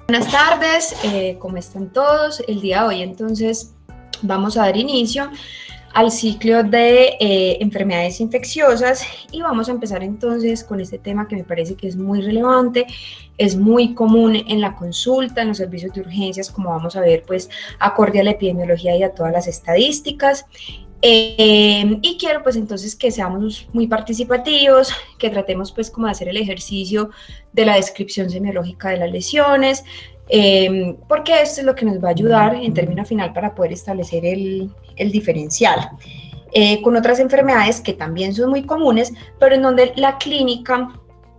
Buenas tardes, ¿cómo están todos? El día de hoy entonces vamos a dar inicio al ciclo de enfermedades infecciosas y vamos a empezar entonces con este tema que me parece que es muy relevante, es muy común en la consulta, en los servicios de urgencias, como vamos a ver, pues acorde a la epidemiología y a todas las estadísticas. Y quiero pues entonces que seamos muy participativos, que tratemos pues como de hacer el ejercicio de la descripción semiológica de las lesiones, porque esto es lo que nos va a ayudar en término final para poder establecer el diferencial. Con otras enfermedades que también son muy comunes, pero en donde la clínica,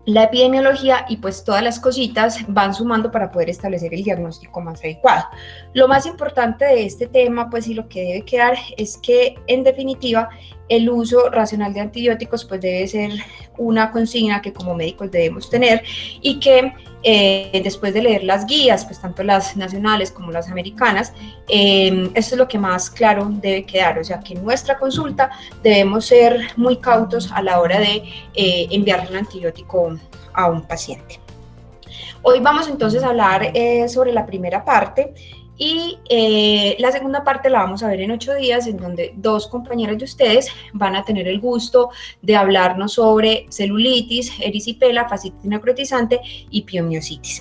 la epidemiología y pues todas las cositas van sumando para poder establecer el diagnóstico más adecuado. Lo más importante de este tema, pues y lo que debe quedar es que en definitiva el uso racional de antibióticos pues debe ser una consigna que como médicos debemos tener y que después de leer las guías, pues tanto las nacionales como las americanas, esto es lo que más claro debe quedar, o sea que en nuestra consulta debemos ser muy cautos a la hora de enviarle un antibiótico a un paciente. Hoy vamos entonces a hablar sobre la primera parte y la segunda parte la vamos a ver en 8 días, en donde dos compañeros de ustedes van a tener el gusto de hablarnos sobre celulitis, erisipela, fascitis necrotizante y piomiositis.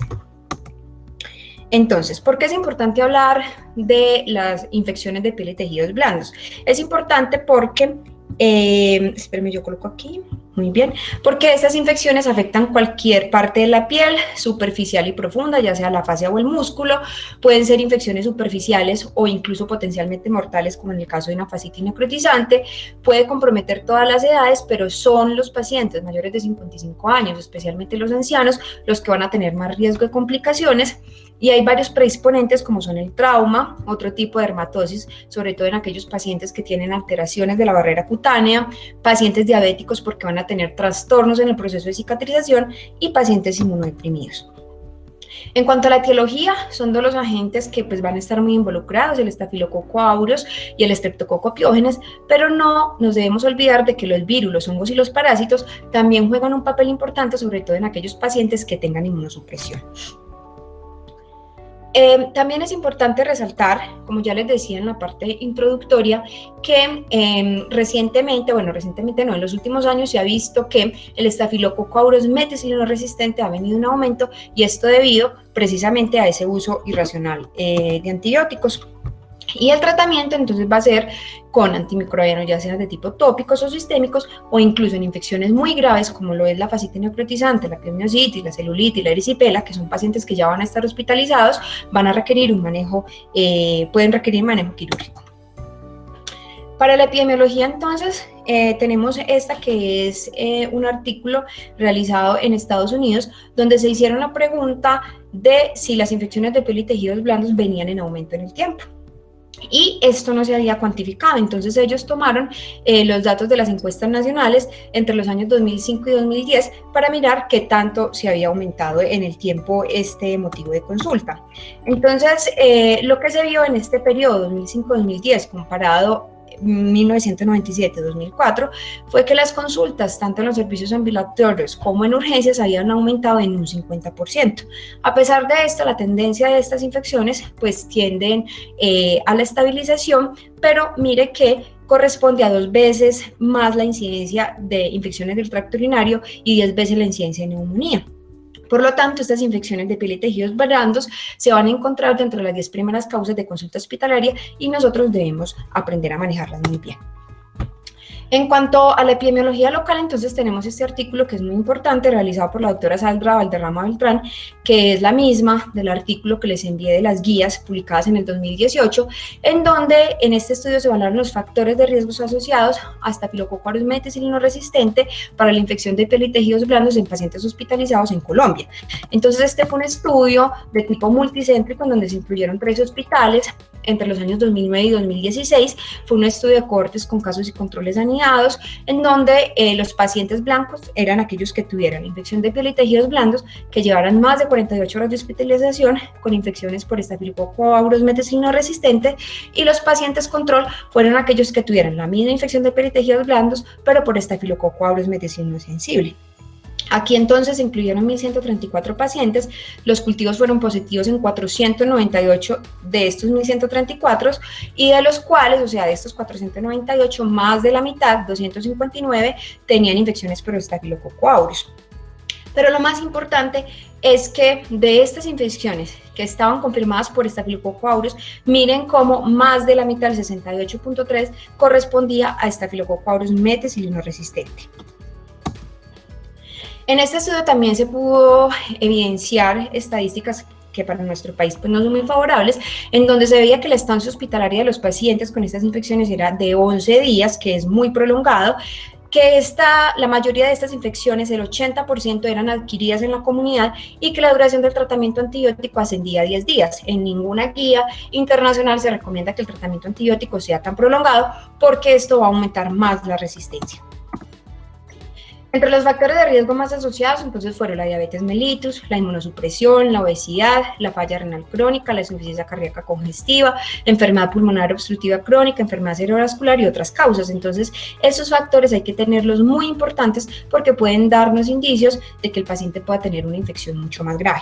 Entonces, ¿por qué es importante hablar de las infecciones de piel y tejidos blandos? Es importante porque, espérenme, yo coloco aquí, muy bien, porque estas infecciones afectan cualquier parte de la piel, superficial y profunda, ya sea la fascia o el músculo, pueden ser infecciones superficiales o incluso potencialmente mortales, como en el caso de una fascitis necrotizante, puede comprometer todas las edades, pero son los pacientes mayores de 55 años, especialmente los ancianos, los que van a tener más riesgo de complicaciones. Y hay varios predisponentes como son el trauma, otro tipo de dermatosis, sobre todo en aquellos pacientes que tienen alteraciones de la barrera cutánea, pacientes diabéticos porque van a tener trastornos en el proceso de cicatrización y pacientes inmunodeprimidos. En cuanto a la etiología, son dos los agentes que pues, van a estar muy involucrados, el estafilococo aureus y el streptococo piógenes, pero no nos debemos olvidar de que los virus, los hongos y los parásitos también juegan un papel importante, sobre todo en aquellos pacientes que tengan inmunosupresión. También es importante resaltar, como ya les decía en la parte introductoria, que recientemente no, en los últimos años se ha visto que el estafilococo aureus meticilino resistente ha venido en aumento y esto debido precisamente a ese uso irracional de antibióticos. Y el tratamiento entonces va a ser con antimicrobianos, ya sea de tipo tópicos o sistémicos, o incluso en infecciones muy graves como lo es la fascitis necrotizante, la piomiositis, la celulitis, la erisipela, que son pacientes que ya van a estar hospitalizados, van a requerir un manejo, pueden requerir manejo quirúrgico. Para la epidemiología, entonces, tenemos esta que es un artículo realizado en Estados Unidos, donde se hicieron la pregunta de si las infecciones de piel y tejidos blandos venían en aumento en el tiempo. Y esto no se había cuantificado, entonces ellos tomaron los datos de las encuestas nacionales entre los años 2005 y 2010 para mirar qué tanto se había aumentado en el tiempo este motivo de consulta. Entonces, lo que se vio en este periodo 2005-2010 comparado 1997-2004 fue que las consultas tanto en los servicios ambulatorios como en urgencias habían aumentado en un 50%. A pesar de esto, la tendencia de estas infecciones pues tienden a la estabilización, pero mire que corresponde a 2 veces más la incidencia de infecciones del tracto urinario y 10 veces la incidencia de neumonía. Por lo tanto, estas infecciones de piel y tejidos blandos se van a encontrar dentro de las 10 primeras causas de consulta hospitalaria y nosotros debemos aprender a manejarlas muy bien. En cuanto a la epidemiología local, entonces tenemos este artículo que es muy importante, realizado por la doctora Sandra Valderrama Beltrán, que es la misma del artículo que les envié de las guías publicadas en el 2018, en donde en este estudio se evaluaron los factores de riesgos asociados a estafilococo aureus meticilino resistente para la infección de piel y tejidos blandos en pacientes hospitalizados en Colombia. Entonces este fue un estudio de tipo multicéntrico en donde se incluyeron 3 hospitales entre los años 2009 y 2016, fue un estudio de cohortes con casos y controles anidados, en donde los pacientes blancos eran aquellos que tuvieran infección de piel y tejidos blandos, que llevaran más de 48 horas de hospitalización con infecciones por estafilococo aureus meticilino resistente, y los pacientes control fueron aquellos que tuvieran la misma infección de piel y tejidos blandos, pero por estafilococo aureus meticilino sensible. Aquí entonces se incluyeron 1.134 pacientes, los cultivos fueron positivos en 498 de estos 1.134 y de los cuales, o sea, de estos 498, más de la mitad, 259, tenían infecciones por Staphylococcus aureus. Pero lo más importante es que de estas infecciones que estaban confirmadas por Staphylococcus aureus, miren cómo más de la mitad, el 68.3, correspondía a Staphylococcus aureus meticilino resistente. En este estudio también se pudo evidenciar estadísticas que para nuestro país pues no son muy favorables, en donde se veía que la estancia hospitalaria de los pacientes con estas infecciones era de 11 días, que es muy prolongado, que la mayoría de estas infecciones, el 80%, eran adquiridas en la comunidad y que la duración del tratamiento antibiótico ascendía a 10 días. En ninguna guía internacional se recomienda que el tratamiento antibiótico sea tan prolongado porque esto va a aumentar más la resistencia. Entre los factores de riesgo más asociados, entonces, fueron la diabetes mellitus, la inmunosupresión, la obesidad, la falla renal crónica, la insuficiencia cardíaca congestiva, la enfermedad pulmonar obstructiva crónica, enfermedad cerebrovascular y otras causas. Entonces, esos factores hay que tenerlos muy importantes porque pueden darnos indicios de que el paciente pueda tener una infección mucho más grave.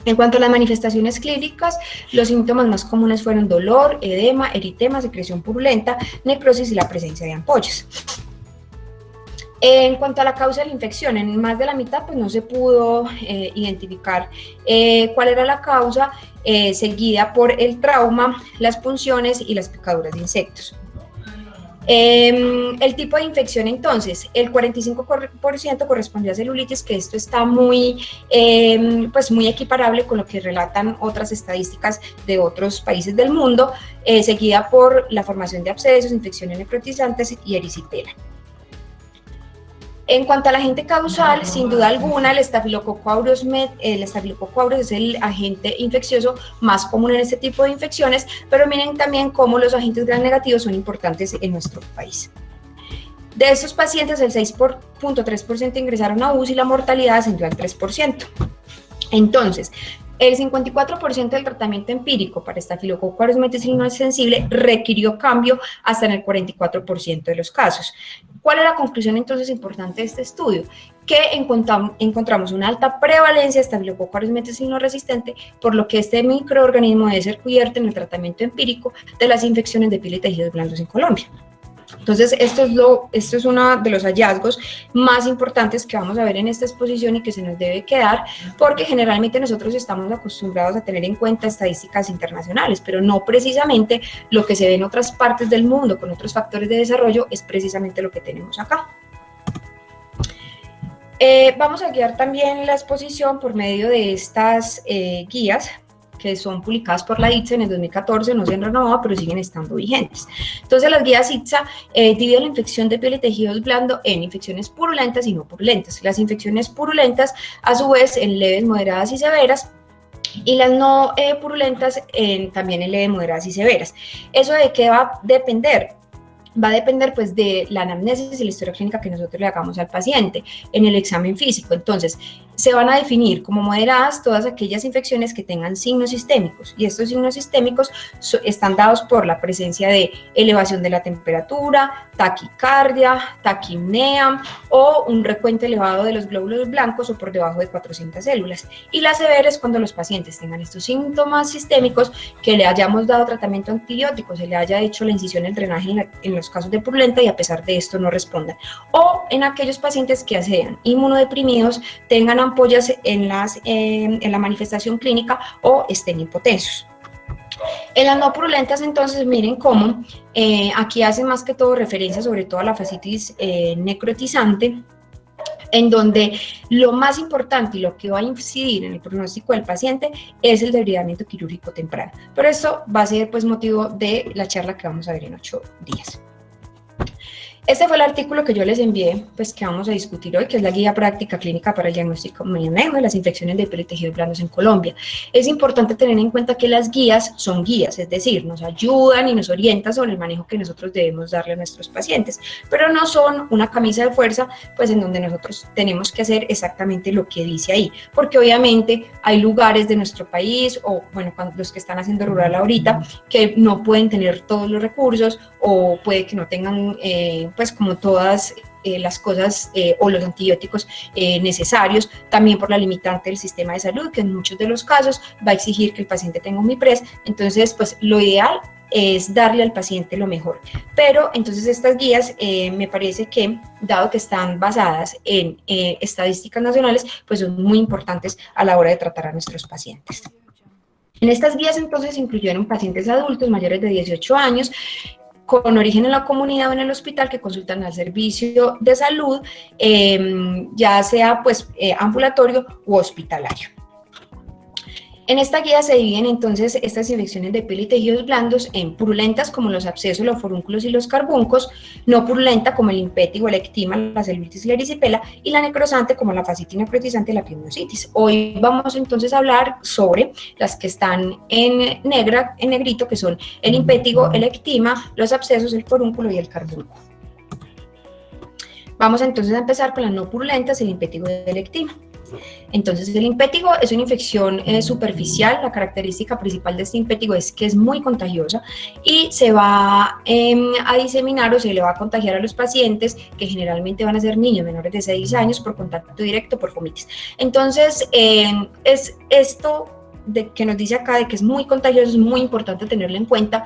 En cuanto a las manifestaciones clínicas, los síntomas más comunes fueron dolor, edema, eritema, secreción purulenta, necrosis y la presencia de ampollas. En cuanto a la causa de la infección, en más de la mitad pues no se pudo identificar cuál era la causa, seguida por el trauma, las punciones y las picaduras de insectos. El tipo de infección, entonces, el 45% correspondió a celulitis, que esto está muy equiparable con lo que relatan otras estadísticas de otros países del mundo, seguida por la formación de abscesos, infecciones necrotizantes y erisipela. En cuanto al agente causal, sin duda alguna, el Staphylococcus aureus es el agente infeccioso más común en este tipo de infecciones, pero miren también cómo los agentes gram negativos son importantes en nuestro país. De estos pacientes, el 6.3% ingresaron a UCI y la mortalidad ascendió al 3%. Entonces, el 54% del tratamiento empírico para Staphylococcus aureus meticilino sensible requirió cambio hasta en el 44% de los casos. ¿Cuál es la conclusión entonces importante de este estudio? Que encontramos una alta prevalencia de Staphylococcus aureus meticilino resistente, por lo que este microorganismo debe ser cubierto en el tratamiento empírico de las infecciones de piel y tejidos blandos en Colombia. Entonces, esto es uno de los hallazgos más importantes que vamos a ver en esta exposición y que se nos debe quedar, porque generalmente nosotros estamos acostumbrados a tener en cuenta estadísticas internacionales, pero no precisamente lo que se ve en otras partes del mundo con otros factores de desarrollo es precisamente lo que tenemos acá. Vamos a guiar también la exposición por medio de estas guías que son publicadas por la ITSA en el 2014, no se han renovado, pero siguen estando vigentes. Entonces, las guías ITSA dividen la infección de piel y tejidos blandos en infecciones purulentas y no purulentas. Las infecciones purulentas, a su vez, en leves, moderadas y severas, y las no purulentas también en leves, moderadas y severas. ¿Eso de qué va a depender? Va a depender pues de la anamnesis y la historia clínica que nosotros le hagamos al paciente en el examen físico. Entonces, se van a definir como moderadas todas aquellas infecciones que tengan signos sistémicos, y estos signos sistémicos están dados por la presencia de elevación de la temperatura, taquicardia, taquipnea o un recuento elevado de los glóbulos blancos o por debajo de 400 células. Y la severa es cuando los pacientes tengan estos síntomas sistémicos, que le hayamos dado tratamiento antibiótico, se le haya hecho la incisión, el drenaje en los casos de purulenta y a pesar de esto no respondan. O en aquellos pacientes que sean inmunodeprimidos, tengan ampollas en la manifestación clínica o estén hipotensos. En las no purulentas, entonces, miren cómo aquí hace más que todo referencia sobre todo a la fascitis necrotizante, en donde lo más importante y lo que va a incidir en el pronóstico del paciente es el debridamiento quirúrgico temprano. Pero esto va a ser pues motivo de la charla que vamos a ver en 8 días. Este fue el artículo que yo les envié, pues que vamos a discutir hoy, que es la guía práctica clínica para el diagnóstico y manejo de las infecciones de piel y tejidos blandos en Colombia. Es importante tener en cuenta que las guías son guías, es decir, nos ayudan y nos orientan sobre el manejo que nosotros debemos darle a nuestros pacientes, pero no son una camisa de fuerza, pues en donde nosotros tenemos que hacer exactamente lo que dice ahí, porque obviamente hay lugares de nuestro país, o bueno, los que están haciendo rural ahorita, que no pueden tener todos los recursos, o puede que no tengan pues como todas las cosas o los antibióticos necesarios, también por la limitante del sistema de salud, que en muchos de los casos va a exigir que el paciente tenga un MIPRES. Entonces, pues lo ideal es darle al paciente lo mejor. Pero entonces estas guías me parece que, dado que están basadas en estadísticas nacionales, pues son muy importantes a la hora de tratar a nuestros pacientes. En estas guías entonces incluyeron pacientes adultos mayores de 18 años, con origen en la comunidad o en el hospital, que consultan al servicio de salud, ya sea pues ambulatorio u hospitalario. En esta guía se dividen entonces estas infecciones de piel y tejidos blandos en purulentas, como los abscesos, los forúnculos y los carbuncos; no purulenta, como el impétigo, el ectima, la celulitis y la erisipela; y la necrosante, como la fascitis necrotizante y la piomyositis. Hoy vamos entonces a hablar sobre las que están en negrito, que son el impétigo, el ectima, los abscesos, el forúnculo y el carbunco. Vamos entonces a empezar con las no purulentas, el impétigo y el ectima. Entonces, el impétigo es una infección superficial. La característica principal de este impétigo es que es muy contagiosa y se va a diseminar o se le va a contagiar a los pacientes, que generalmente van a ser niños menores de 6 años, por contacto directo, por fomitis. Entonces, es esto que nos dice acá de que es muy contagioso, es muy importante tenerlo en cuenta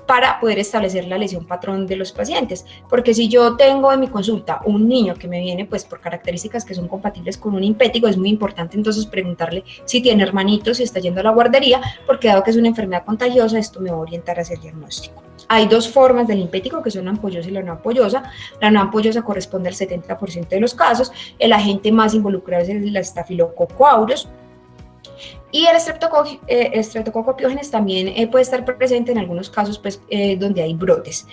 para poder establecer la lesión patrón de los pacientes, porque si yo tengo en mi consulta un niño que me viene pues por características que son compatibles con un impétigo, es muy importante entonces preguntarle si tiene hermanitos, si está yendo a la guardería, porque dado que es una enfermedad contagiosa, esto me va a orientar hacia el diagnóstico. Hay dos formas del impétigo, que son la ampollosa y la no ampollosa. La no ampollosa corresponde al 70% de los casos. El agente más involucrado es el Staphylococcus aureus. Y el Streptococcus pyogenes también puede estar presente en algunos casos pues, donde hay brotes.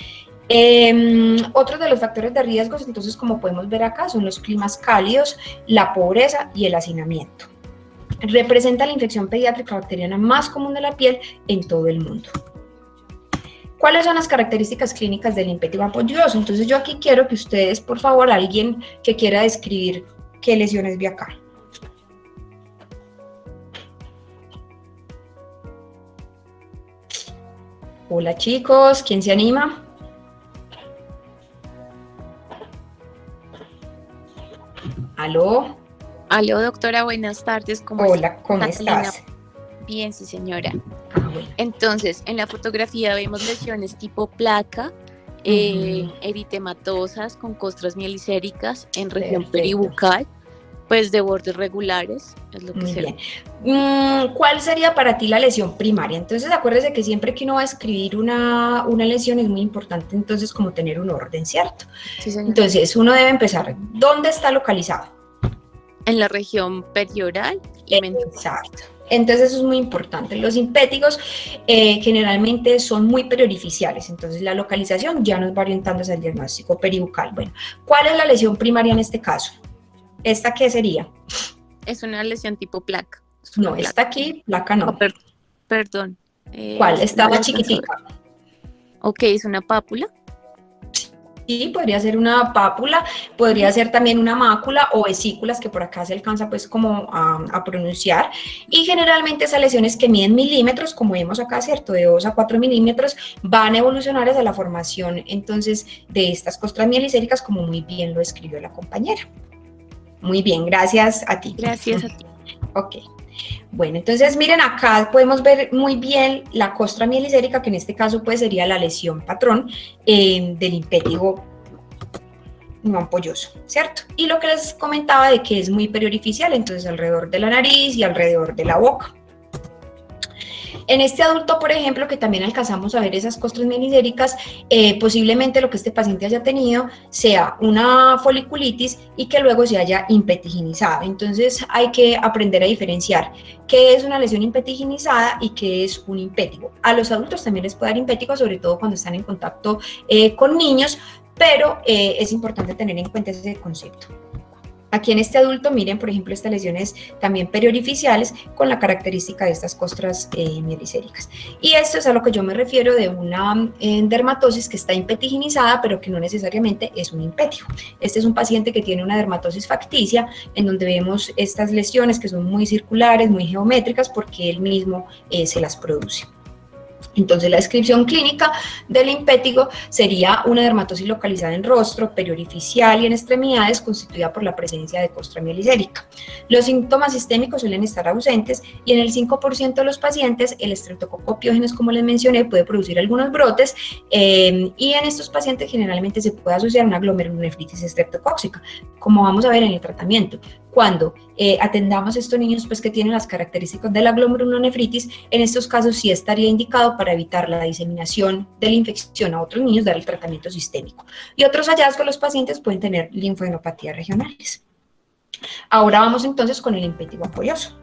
Otros de los factores de riesgos, entonces, como podemos ver acá, son los climas cálidos, la pobreza y el hacinamiento. Representa la infección pediátrica bacteriana más común de la piel en todo el mundo. ¿Cuáles son las características clínicas del impétigo ampolloso? Entonces yo aquí quiero que ustedes, por favor, alguien que quiera describir qué lesiones ve acá. Hola chicos, ¿quién se anima? ¿Aló? Aló, doctora, buenas tardes. Hola, ¿cómo estás? Bien, sí, señora. Bueno. Entonces, en la fotografía vemos lesiones tipo placa, eritematosas con costras mielicéricas en región peribucal, pues de bordes regulares, es lo que Muy se bien. ¿Cuál sería para ti la lesión primaria? Entonces, acuérdese que siempre que uno va a escribir una lesión es muy importante, entonces, como tener un orden, ¿cierto? Sí, señora. Entonces, uno debe empezar. ¿Dónde está localizado? En la región perioral y mental. Exacto. Entonces eso es muy importante. Los impétigos generalmente son muy periorificiales, entonces la localización ya nos va orientando hacia el diagnóstico peribucal. Bueno, ¿cuál es la lesión primaria en este caso? ¿Esta qué sería? Es una lesión tipo placa. No, placa. Esta aquí, placa no. Oh, perdón. ¿Cuál? Esta más chiquitica. Ok, ¿es una pápula? Sí, podría ser una pápula, podría ser también una mácula o vesículas, que por acá se alcanza pues como a pronunciar. Y generalmente esas lesiones que miden milímetros, como vemos acá, ¿cierto? De 2 a 4 milímetros, van a evolucionar hacia la formación entonces de estas costras mielicéricas, como muy bien lo escribió la compañera. Muy bien, gracias a ti. Gracias a ti. Ok. Bueno, entonces miren, acá podemos ver muy bien la costra mielicérica, que en este caso pues sería la lesión patrón del impétigo no ampolloso, ¿cierto? Y lo que les comentaba de que es muy periorificial, entonces alrededor de la nariz y alrededor de la boca. En este adulto, por ejemplo, que también alcanzamos a ver esas costras mielicéricas, posiblemente lo que este paciente haya tenido sea una foliculitis y que luego se haya impetiginizado. Entonces hay que aprender a diferenciar qué es una lesión impetiginizada y qué es un impétigo. A los adultos también les puede dar impétigo, sobre todo cuando están en contacto con niños, pero es importante tener en cuenta ese concepto. Aquí en este adulto, miren, por ejemplo, estas lesiones también periorificiales con la característica de estas costras mielicéricas. Y esto es a lo que yo me refiero de una dermatosis que está impetiginizada, pero que no necesariamente es un impétigo. Este es un paciente que tiene una dermatosis facticia, en donde vemos estas lesiones que son muy circulares, muy geométricas, porque él mismo se las produce. Entonces, la descripción clínica del impétigo sería una dermatosis localizada en rostro, periorificial y en extremidades constituida por la presencia de costra mielicérica. Los síntomas sistémicos suelen estar ausentes y en el 5% de los pacientes el estreptococo piógenes, como les mencioné, puede producir algunos brotes y en estos pacientes generalmente se puede asociar una glomerulonefritis estreptocóxica, como vamos a ver en el tratamiento. Cuando atendamos a estos niños pues, que tienen las características de la glomerulonefritis, en estos casos sí estaría indicado para evitar la diseminación de la infección a otros niños, dar el tratamiento sistémico. Y otros hallazgos, los pacientes pueden tener linfadenopatías regionales. Ahora vamos entonces con el impétigo ampolloso.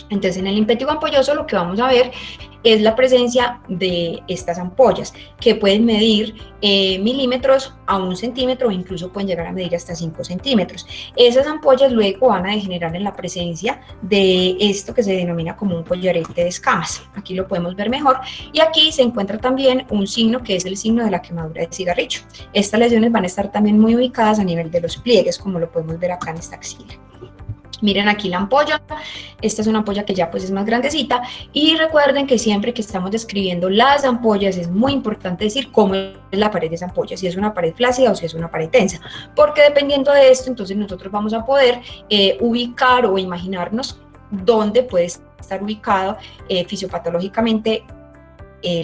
Entonces, en el impétigo ampolloso lo que vamos a ver es la presencia de estas ampollas que pueden medir milímetros a 1 centímetro o incluso pueden llegar a medir hasta 5 centímetros. Esas ampollas luego van a degenerar en la presencia de esto que se denomina como un collarete de escamas. Aquí lo podemos ver mejor y aquí se encuentra también un signo que es el signo de la quemadura de cigarrillo. Estas lesiones van a estar también muy ubicadas a nivel de los pliegues, como lo podemos ver acá en esta axila. Miren aquí la ampolla, esta es una ampolla que ya pues es más grandecita y recuerden que siempre que estamos describiendo las ampollas es muy importante decir cómo es la pared de esa ampolla, si es una pared flácida o si es una pared tensa, porque dependiendo de esto entonces nosotros vamos a poder ubicar o imaginarnos dónde puede estar ubicado fisiopatológicamente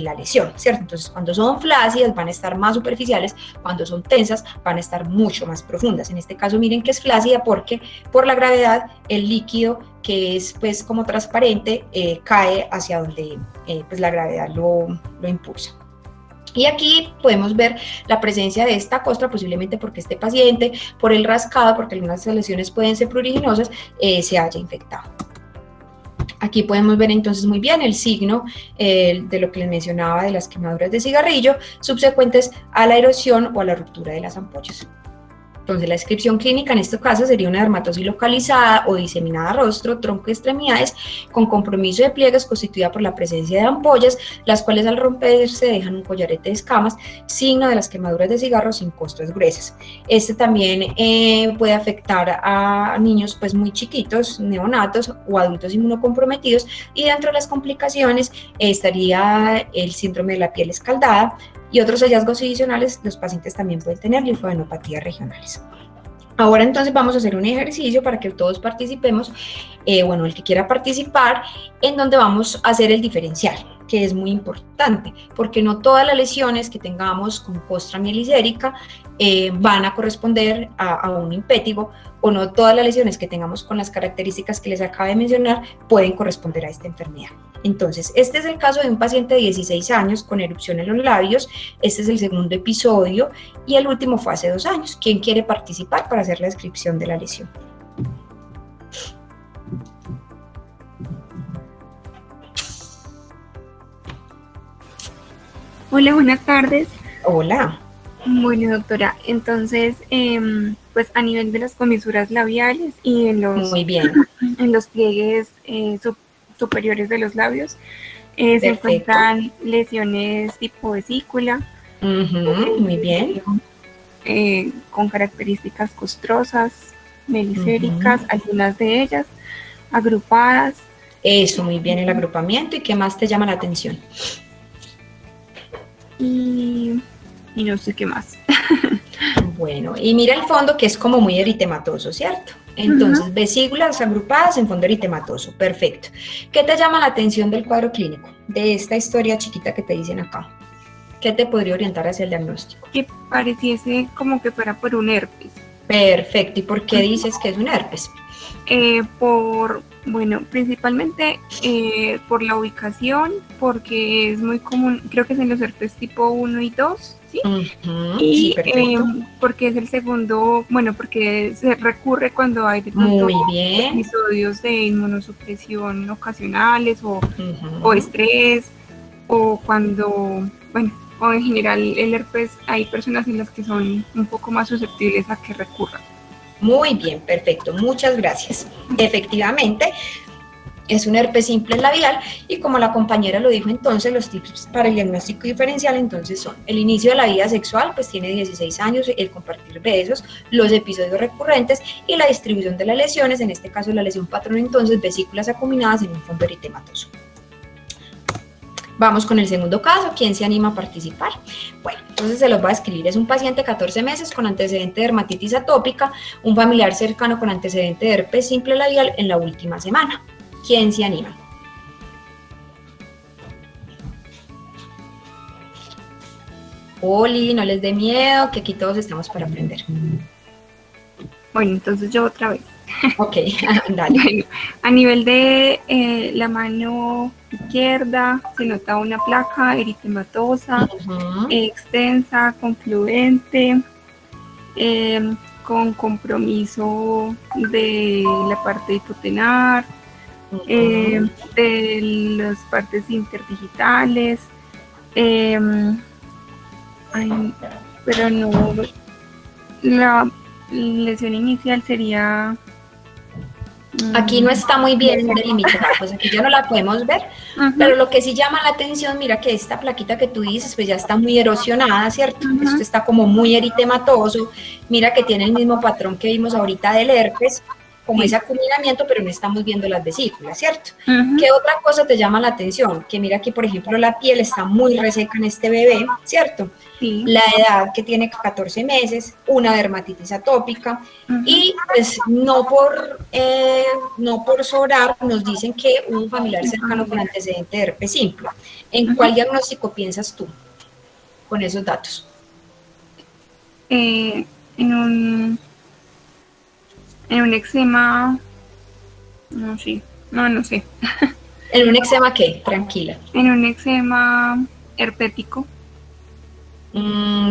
la lesión, ¿cierto? Entonces, cuando son flácidas van a estar más superficiales, cuando son tensas van a estar mucho más profundas. En este caso, miren que es flácida porque por la gravedad el líquido que es pues como transparente cae hacia donde pues la gravedad lo impulsa. Y aquí podemos ver la presencia de esta costra, posiblemente porque este paciente, por el rascado, porque algunas lesiones pueden ser pruriginosas, se haya infectado. Aquí podemos ver entonces muy bien el signo de lo que les mencionaba de las quemaduras de cigarrillo subsecuentes a la erosión o a la ruptura de las ampollas. Entonces, la descripción clínica en este caso sería una dermatosis localizada o diseminada a rostro, tronco y extremidades con compromiso de pliegues constituida por la presencia de ampollas, las cuales al romperse dejan un collarete de escamas, signo de las quemaduras de cigarro sin costras gruesas. Este también puede afectar a niños pues muy chiquitos, neonatos o adultos inmunocomprometidos, y dentro de las complicaciones estaría el síndrome de la piel escaldada. Y otros hallazgos adicionales, los pacientes también pueden tener linfadenopatías regionales. Ahora entonces vamos a hacer un ejercicio para que todos participemos, bueno, el que quiera participar, en donde vamos a hacer el diferencial, que es muy importante, porque no todas las lesiones que tengamos con costra mielicérica van a corresponder a un impétigo, o no todas las lesiones que tengamos con las características que les acabo de mencionar pueden corresponder a esta enfermedad. Entonces, este es el caso de un paciente de 16 años con erupción en los labios, este es el segundo episodio y el último fue hace 2 años. ¿Quién quiere participar para hacer la descripción de la lesión? Hola, buenas tardes. Hola. Bueno, doctora, entonces, pues a nivel de las comisuras labiales y en Muy bien. en los pliegues superiores de los labios, se encuentran lesiones tipo vesícula. Muy bien. Con características costrosas, melicéricas, algunas de ellas agrupadas. Eso, muy bien, el agrupamiento. ¿Y qué más te llama la atención? Y no sé qué más. Bueno, y mira el fondo que es como muy eritematoso, ¿cierto? Entonces, vesículas agrupadas en fondo eritematoso, perfecto. ¿Qué te llama la atención del cuadro clínico? De esta historia chiquita que te dicen acá. ¿Qué te podría orientar hacia el diagnóstico? Que pareciese como que fuera por un herpes. Perfecto, ¿y por qué dices que es un herpes? Bueno, principalmente por la ubicación, porque es muy común, creo que es en los herpes tipo 1 y 2, ¿sí? Y sí, porque es el segundo, bueno, porque se recurre cuando hay de pronto episodios de inmunosupresión ocasionales o estrés, o cuando, bueno, o en general el herpes, hay personas en las que son un poco más susceptibles a que recurran. Muy bien, perfecto, muchas gracias. Efectivamente, es un herpes simple labial y como la compañera lo dijo entonces, los tips para el diagnóstico diferencial entonces son el inicio de la vida sexual, pues tiene 16 años, el compartir besos, los episodios recurrentes y la distribución de las lesiones, en este caso la lesión patrón entonces, vesículas acuminadas en un fondo eritematoso. Vamos con el segundo caso. ¿Quién se anima a participar? Bueno, entonces se los voy a escribir. Es un paciente de 14 meses con antecedente de dermatitis atópica, un familiar cercano con antecedente de herpes simple labial en la última semana. ¿Quién se anima? Oli, no les dé miedo, que aquí todos estamos para aprender. Bueno, entonces yo otra vez. Ok, dale. Bueno, a nivel de la mano izquierda se nota una placa eritematosa, extensa, confluente, con compromiso de la parte hipotenar, de las partes interdigitales, pero no, la lesión inicial sería... Aquí no está muy bien delimitada, pues aquí ya no la podemos ver, pero lo que sí llama la atención, mira que esta plaquita que tú dices, pues ya está muy erosionada, ¿cierto? Esto está como muy eritematoso, mira que tiene el mismo patrón que vimos ahorita del herpes, como ese acuminamiento, pero no estamos viendo las vesículas, ¿cierto? ¿Qué otra cosa te llama la atención? Que mira que, por ejemplo, la piel está muy reseca en este bebé, ¿cierto? Sí. La edad que tiene 14 meses, una dermatitis atópica, y pues no por sobrar nos dicen que un familiar cercano con antecedente de herpes simple. ¿En cuál diagnóstico piensas tú con esos datos? En un eczema, no sé. ¿En un eczema qué? Tranquila. En un eczema herpético.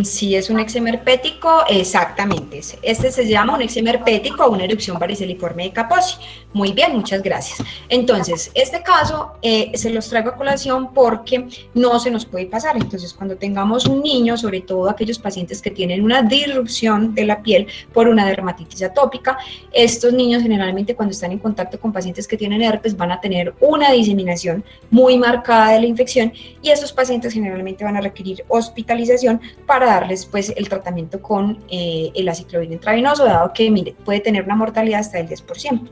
Sí, es un eczema herpético, exactamente. Este se llama un eczema herpético o una erupción variceliforme de Kaposi. Muy bien, muchas gracias. Entonces, este caso se los traigo a colación porque no se nos puede pasar. Entonces, cuando tengamos un niño, sobre todo aquellos pacientes que tienen una disrupción de la piel por una dermatitis atópica, estos niños generalmente cuando están en contacto con pacientes que tienen herpes van a tener una diseminación muy marcada de la infección y estos pacientes generalmente van a requerir hospitalización para darles pues el tratamiento con el aciclovir intravenoso, dado que mire, puede tener una mortalidad hasta del 10%.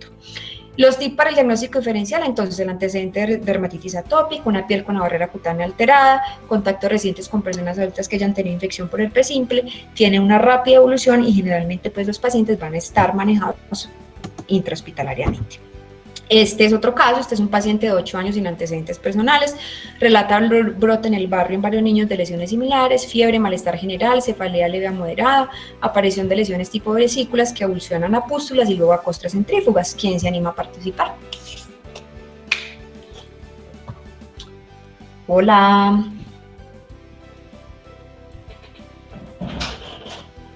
Los tips para el diagnóstico diferencial, entonces el antecedente de dermatitis atópica, una piel con la barrera cutánea alterada, contactos recientes con personas adultas que hayan tenido infección por herpes simple, tiene una rápida evolución y generalmente pues los pacientes van a estar manejados intrahospitalariamente. Este es otro caso, este es un paciente de 8 años sin antecedentes personales, relata brote en el barrio en varios niños de lesiones similares, fiebre, malestar general, cefalea leve a moderada, aparición de lesiones tipo vesículas que evolucionan a pústulas y luego a costras centrífugas. ¿Quién se anima a participar? Hola.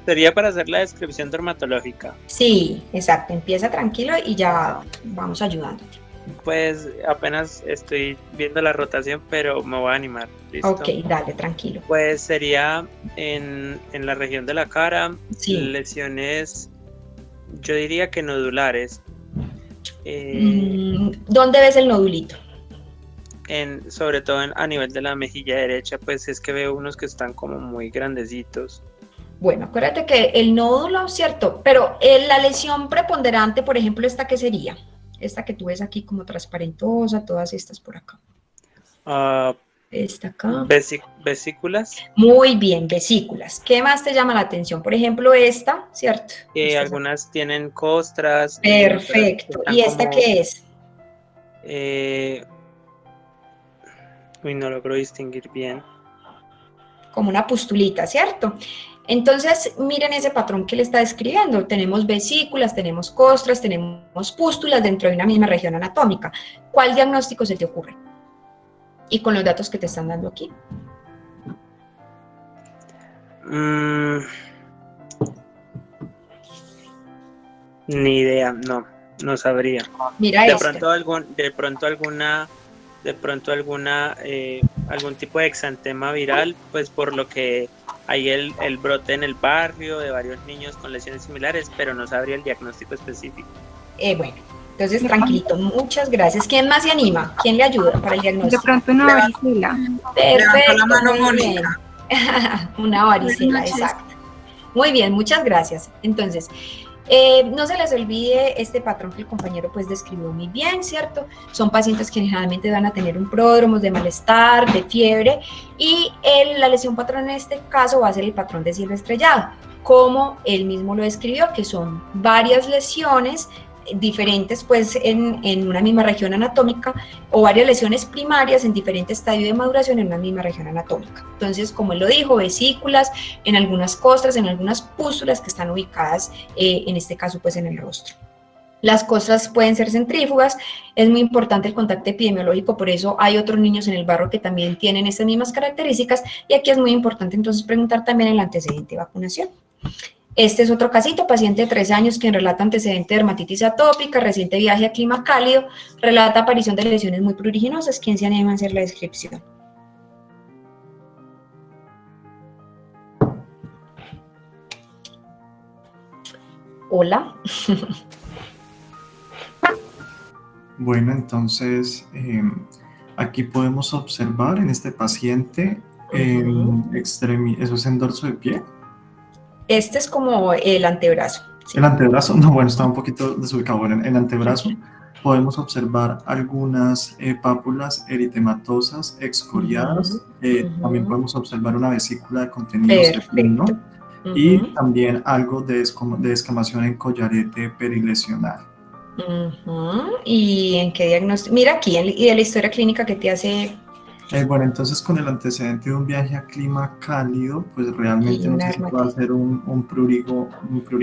Sería para hacer la descripción dermatológica. Sí, exacto. Empieza tranquilo y ya vamos ayudándote. Pues apenas estoy viendo la rotación, pero me voy a animar. ¿Listo? Ok, dale, tranquilo. Pues sería en la región de la cara, sí. Lesiones, yo diría que nodulares. ¿Dónde ves el nodulito? Sobre todo a nivel de la mejilla derecha, pues es que veo unos que están como muy grandecitos. Bueno, acuérdate que el nódulo, ¿cierto? Pero la lesión preponderante, por ejemplo, ¿esta qué sería? Esta que tú ves aquí como transparentosa, todas estas por acá. Esta acá. Vesículas. Muy bien, vesículas. ¿Qué más te llama la atención? Por ejemplo, esta, ¿cierto? Algunas tienen costras. Perfecto. ¿Y esta como, qué es? No logro distinguir bien. Como una pustulita, ¿cierto? Entonces, miren ese patrón que le está describiendo. Tenemos vesículas, tenemos costras, tenemos pústulas dentro de una misma región anatómica. ¿Cuál diagnóstico se te ocurre? Y con los datos que te están dando aquí. Ni idea, no sabría. Mira de pronto algún tipo de exantema viral, pues por lo que hay el brote en el barrio de varios niños con lesiones similares, pero no sabría el diagnóstico específico. Bueno, entonces tranquilito, muchas gracias. ¿Quién más se anima? ¿Quién le ayuda para el diagnóstico? De pronto una varicela. Perfecto, la mano Mónica. Una varicela, exacto. Muy bien, muchas gracias. Entonces, No se les olvide este patrón que el compañero pues describió muy bien, ¿cierto? Son pacientes que generalmente van a tener un pródromo de malestar, de fiebre, y la lesión patrón en este caso va a ser el patrón de cielo estrellado, como él mismo lo describió, que son varias lesiones diferentes pues en una misma región anatómica, o varias lesiones primarias en diferente estadio de maduración en una misma región anatómica. Entonces, como él lo dijo, vesículas en algunas costras, en algunas pústulas que están ubicadas en este caso pues en el rostro. Las costras pueden ser centrífugas, es muy importante el contacto epidemiológico, por eso hay otros niños en el barrio que también tienen estas mismas características, y aquí es muy importante entonces preguntar también el antecedente de vacunación. Este es otro casito, paciente de 3 años quien relata antecedente de dermatitis atópica, reciente viaje a clima cálido, relata aparición de lesiones muy pruriginosas. ¿Quién se anima a hacer la descripción? Hola. Bueno, entonces aquí podemos observar en este paciente eso es en dorso de pie. Este es como el antebrazo. ¿Sí? El antebrazo, no, bueno, está un poquito desubicado. Bueno, en el antebrazo podemos observar algunas pápulas eritematosas excoriadas. También podemos observar una vesícula de contenido cercano y también algo de descamación en collarete perilesional. ¿Y en qué diagnóstico? Mira aquí, y de la historia clínica que te hace... Bueno, entonces con el antecedente de un viaje a clima cálido, pues realmente no sé si puede hacer un prurigo.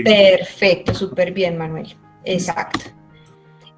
Perfecto, súper bien, Manuel. Exacto.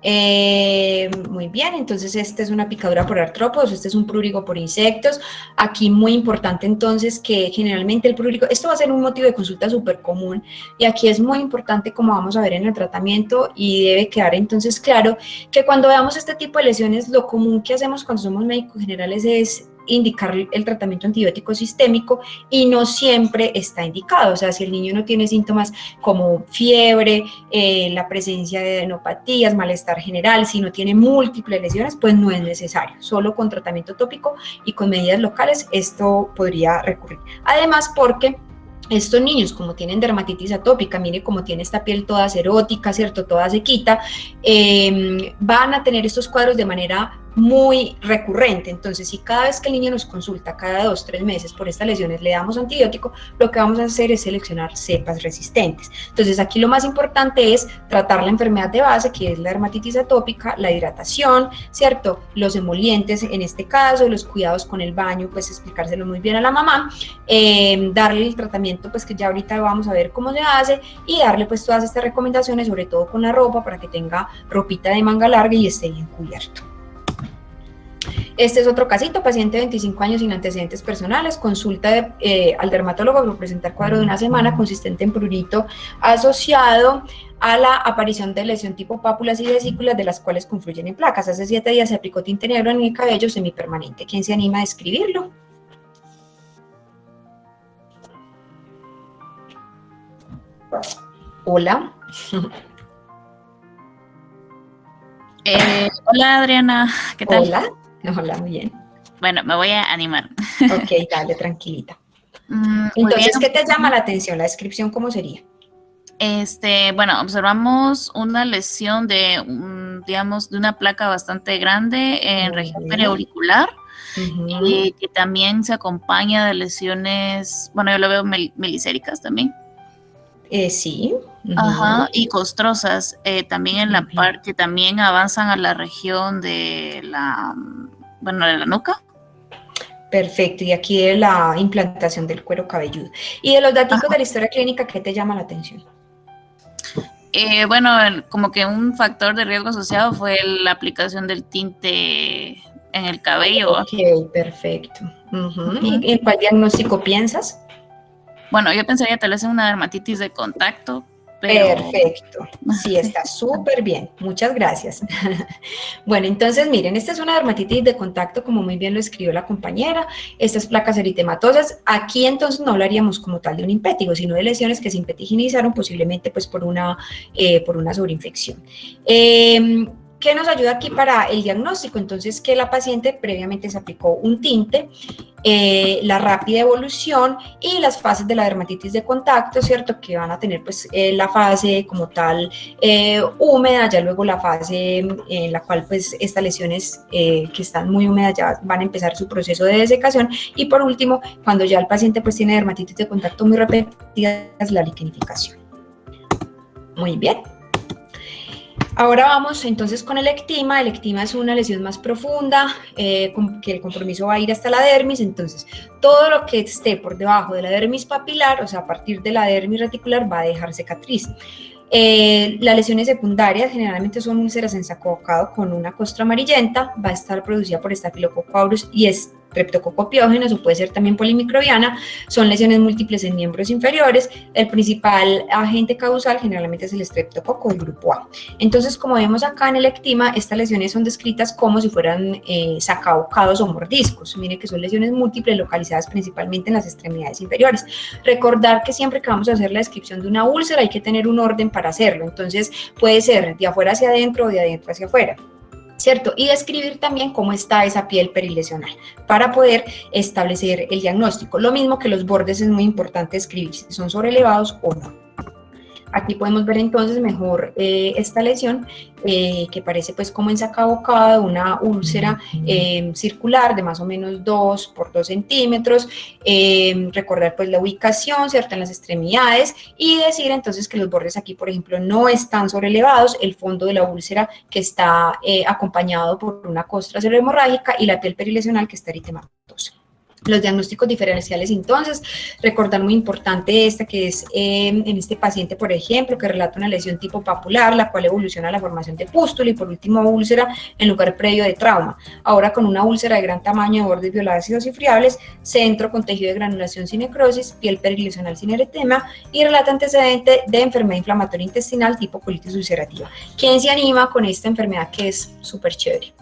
Muy bien, entonces esta es una picadura por artrópodos, este es un prurigo por insectos. Aquí muy importante entonces que generalmente el prurigo, esto va a ser un motivo de consulta súper común, y aquí es muy importante, como vamos a ver en el tratamiento, y debe quedar entonces claro que cuando veamos este tipo de lesiones, lo común que hacemos cuando somos médicos generales es indicar el tratamiento antibiótico sistémico, y no siempre está indicado. O sea, si el niño no tiene síntomas como fiebre, la presencia de adenopatías, malestar general, si no tiene múltiples lesiones, pues no es necesario. Solo con tratamiento tópico y con medidas locales esto podría recurrir. Además, porque estos niños, como tienen dermatitis atópica, mire cómo tiene esta piel toda serótica, ¿cierto? Toda sequita, van a tener estos cuadros de manera muy recurrente. Entonces, si cada vez que el niño nos consulta, cada 2 o 3 meses por estas lesiones, le damos antibiótico, lo que vamos a hacer es seleccionar cepas resistentes. Entonces, aquí lo más importante es tratar la enfermedad de base, que es la dermatitis atópica, la hidratación, ¿cierto? Los emolientes en este caso, los cuidados con el baño, pues explicárselo muy bien a la mamá, darle el tratamiento, pues que ya ahorita vamos a ver cómo se hace, y darle pues todas estas recomendaciones, sobre todo con la ropa, para que tenga ropita de manga larga y esté bien cubierto. Este es otro casito, paciente de 25 años sin antecedentes personales, consulta al dermatólogo por presentar cuadro de 1 semana consistente en prurito asociado a la aparición de lesión tipo pápulas y vesículas, de las cuales confluyen en placas. Hace 7 días se aplicó tinte negro en el cabello semipermanente. ¿Quién se anima a describirlo? Hola. Hola Adriana, ¿qué tal? Hola. Hola, muy bien. Bueno, me voy a animar. Ok, dale, tranquilita. Entonces, ¿qué te llama la atención? ¿La descripción cómo sería? Bueno, observamos una lesión de, digamos, de una placa bastante grande en región periauricular, que también se acompaña de lesiones, bueno, yo lo veo melicéricas también. Sí. Ajá, y costrosas, también en la parte, que también avanzan a la región de la, bueno, de la nuca. Perfecto, y aquí de la implantación del cuero cabelludo. Y de los datos de la historia clínica, ¿qué te llama la atención? Bueno, como que un factor de riesgo asociado fue la aplicación del tinte en el cabello. Ok, perfecto. ¿Y en cuál diagnóstico piensas? Bueno, yo pensaría tal vez en una dermatitis de contacto, pero... Perfecto, sí, está súper bien, muchas gracias. Bueno, entonces miren, esta es una dermatitis de contacto, como muy bien lo escribió la compañera, estas placas eritematosas. Aquí entonces no hablaríamos como tal de un impétigo, sino de lesiones que se impetiginizaron posiblemente pues por una sobreinfección. ¿Qué nos ayuda aquí para el diagnóstico? Entonces, que la paciente previamente se aplicó un tinte la rápida evolución y las fases de la dermatitis de contacto, ¿cierto? Que van a tener pues la fase como tal húmeda, ya luego la fase en la cual pues estas lesiones que están muy húmedas ya van a empezar su proceso de desecación, y por último, cuando ya el paciente pues tiene dermatitis de contacto muy repetida, es la liquenificación. Muy bien. Ahora vamos entonces con el ectima. El ectima es una lesión más profunda, que el compromiso va a ir hasta la dermis. Entonces, todo lo que esté por debajo de la dermis papilar, o sea, a partir de la dermis reticular, va a dejar cicatriz. Las lesiones secundarias generalmente son úlceras en saco bocado con una costra amarillenta, va a estar producida por Staphylococcus aureus y Streptococcus pyogenes, o puede ser también polimicrobiana. Son lesiones múltiples en miembros inferiores. El principal agente causal generalmente es el estreptococo del grupo A. Entonces, como vemos acá en el ectima, estas lesiones son descritas como si fueran sacabocados o mordiscos. Miren que son lesiones múltiples localizadas principalmente en las extremidades inferiores. Recordar que siempre que vamos a hacer la descripción de una úlcera hay que tener un orden para hacerlo. Entonces, puede ser de afuera hacia adentro o de adentro hacia afuera, ¿cierto? Y describir también cómo está esa piel perilesional para poder establecer el diagnóstico. Lo mismo que los bordes, es muy importante escribir si son sobrelevados o no. Aquí podemos ver entonces mejor esta lesión que parece pues como ensacabocada, una úlcera circular de más o menos 2 por 2 centímetros. Recordar pues la ubicación, ¿cierto?, en las extremidades, y decir entonces que los bordes aquí, por ejemplo, no están sobrelevados, el fondo de la úlcera que está acompañado por una costra cerebrohemorrágica y la piel perilesional que está eritematosa. Los diagnósticos diferenciales, entonces, recordar muy importante esta que es en este paciente, por ejemplo, que relata una lesión tipo papular, la cual evoluciona a la formación de pústula y por último úlcera en lugar previo de trauma. Ahora con una úlcera de gran tamaño, de bordes violáceos y friables, centro con tejido de granulación sin necrosis, piel perilesional sin eritema y relata antecedente de enfermedad inflamatoria intestinal tipo colitis ulcerativa. ¿Quién se anima con esta enfermedad que es súper chévere?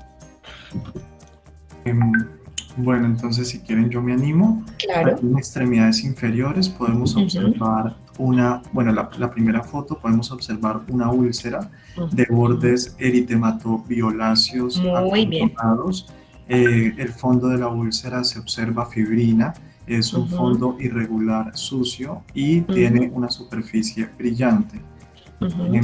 Bueno, entonces si quieren yo me animo. Claro. Aquí en extremidades inferiores podemos observar la primera foto, podemos observar una úlcera de bordes eritematoviolaceos apuntados. El fondo de la úlcera se observa fibrina, es un fondo irregular, sucio y tiene una superficie brillante.